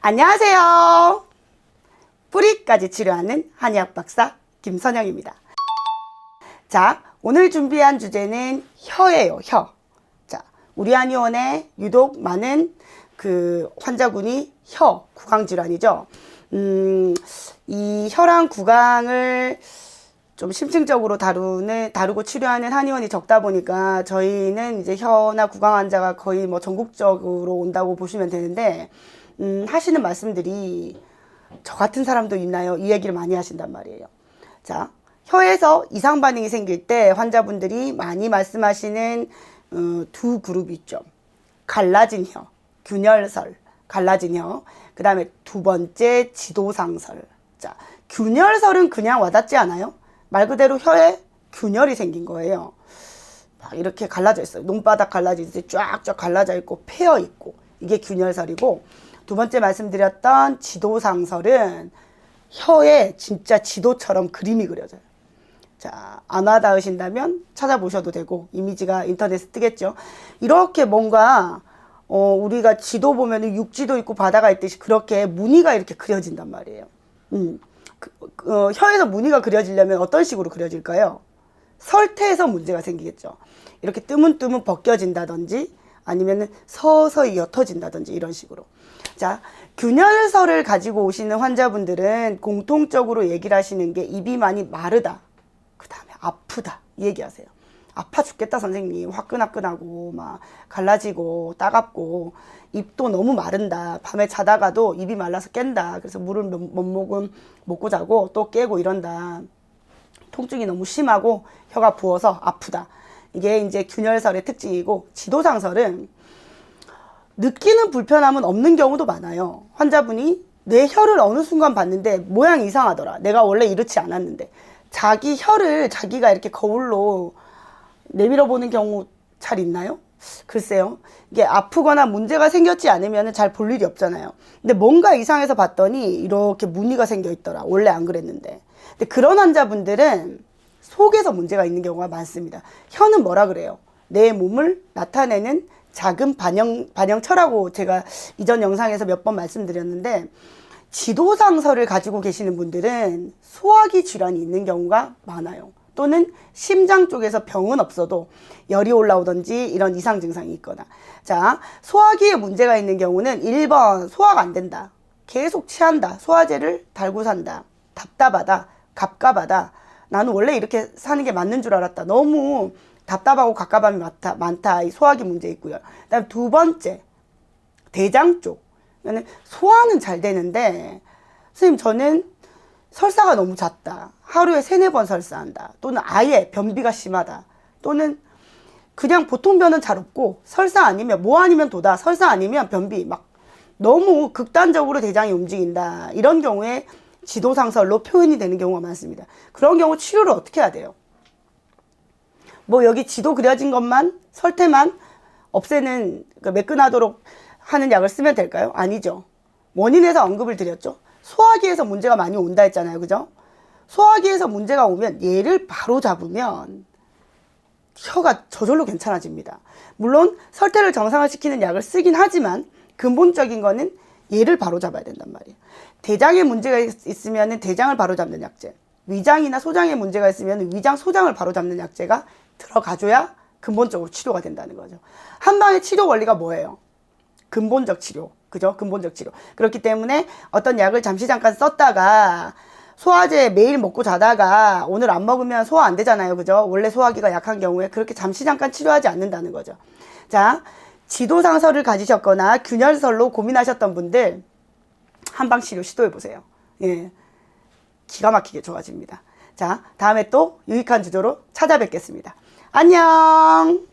안녕하세요. 뿌리까지 치료하는 한의학 박사 김선영입니다. 자, 오늘 준비한 주제는 혀예요. 혀. 자, 우리 한의원에 유독 많은 그 환자군이 혀 구강질환이죠. 이 혀랑 구강을 좀 심층적으로 다루고 치료하는 한의원이 적다 보니까 저희는 이제 혀나 구강 환자가 거의 뭐 전국적으로 온다고 보시면 되는데, 하시는 말씀들이 저 같은 사람도 있나요? 이 얘기를 많이 하신단 말이에요. 자, 혀에서 이상 반응이 생길 때 환자분들이 많이 말씀하시는 두 그룹이 있죠. 갈라진 혀, 균열설, 갈라진 혀. 그 다음에 두 번째 지도상설. 자, 균열설은 그냥 와닿지 않아요? 말 그대로 혀에 균열이 생긴 거예요. 막 이렇게 갈라져 있어요. 눈바닥 갈라지듯이 쫙쫙 갈라져 있고 패여 있고, 이게 균열설이고, 두 번째 말씀드렸던 지도상설은 혀에 진짜 지도처럼 그림이 그려져요. 자, 안 와닿으신다면 찾아보셔도 되고, 이미지가 인터넷에 뜨겠죠. 이렇게 뭔가 우리가 지도 보면 육지도 있고 바다가 있듯이 그렇게 무늬가 이렇게 그려진단 말이에요. 혀에서 무늬가 그려지려면 어떤 식으로 그려질까요? 설태에서 문제가 생기겠죠. 이렇게 뜨문뜨문 벗겨진다든지 아니면 서서히 옅어진다든지 이런 식으로. 자, 균열설을 가지고 오시는 환자분들은 공통적으로 얘기를 하시는 게 입이 많이 마르다, 그 다음에 아프다, 이 얘기하세요. 아파 죽겠다 선생님, 화끈화끈하고 막 갈라지고 따갑고 입도 너무 마른다, 밤에 자다가도 입이 말라서 깬다, 그래서 물을 몇 모금 먹고 자고 또 깨고 이런다, 통증이 너무 심하고 혀가 부어서 아프다. 이게 이제 균열설의 특징이고, 지도상설은 느끼는 불편함은 없는 경우도 많아요. 환자분이 내 혀를 어느 순간 봤는데 모양이 이상하더라, 내가 원래 이렇지 않았는데, 자기 혀를 자기가 이렇게 거울로 내밀어 보는 경우 잘 있나요? 글쎄요. 이게 아프거나 문제가 생겼지 않으면 잘 볼 일이 없잖아요. 근데 뭔가 이상해서 봤더니 이렇게 무늬가 생겨 있더라, 원래 안 그랬는데. 근데 그런 환자분들은 속에서 문제가 있는 경우가 많습니다. 혀는 뭐라 그래요? 내 몸을 나타내는 작은 반영처라고 제가 이전 영상에서 몇 번 말씀드렸는데, 지도상설을 가지고 계시는 분들은 소화기 질환이 있는 경우가 많아요. 또는 심장 쪽에서 병은 없어도 열이 올라오든지 이런 이상 증상이 있거나. 자, 소화기에 문제가 있는 경우는 1번 소화가 안 된다, 계속 취한다, 소화제를 달고 산다, 답답하다, 갑갑하다, 나는 원래 이렇게 사는 게 맞는 줄 알았다, 너무 답답하고 갑갑함이 많다, 이 소화기 문제 있고요. 그다음 두 번째, 대장 쪽. 소화는 잘 되는데 선생님 저는 설사가 너무 잦다, 하루에 3-4번 설사한다, 또는 아예 변비가 심하다, 또는 그냥 보통 변은 잘 없고 설사 아니면 뭐 아니면 도다, 설사 아니면 변비, 막 너무 극단적으로 대장이 움직인다, 이런 경우에 지도상설로 표현이 되는 경우가 많습니다. 그런 경우 치료를 어떻게 해야 돼요? 뭐 여기 지도 그려진 것만, 설태만 없애는, 매끈하도록 하는 약을 쓰면 될까요? 아니죠. 원인에서 언급을 드렸죠. 소화기에서 문제가 많이 온다 했잖아요, 그죠? 소화기에서 문제가 오면 얘를 바로 잡으면 혀가 저절로 괜찮아집니다. 물론 설태를 정상화시키는 약을 쓰긴 하지만 근본적인 거는 얘를 바로 잡아야 된단 말이에요. 대장에 문제가 있으면 대장을 바로 잡는 약제, 위장이나 소장에 문제가 있으면 위장, 소장을 바로 잡는 약제가 들어가줘야 근본적으로 치료가 된다는 거죠. 한방의 치료 원리가 뭐예요? 근본적 치료, 그죠? 근본적 치료. 그렇기 때문에 어떤 약을 잠시 잠깐 썼다가 소화제 매일 먹고 자다가 오늘 안 먹으면 소화 안 되잖아요, 그죠? 원래 소화기가 약한 경우에 그렇게 잠시 잠깐 치료하지 않는다는 거죠. 자, 지도상설을 가지셨거나 균열설로 고민하셨던 분들 한방 치료 시도해 보세요. 예, 기가 막히게 좋아집니다. 자, 다음에 또 유익한 주제로 찾아뵙겠습니다. 안녕.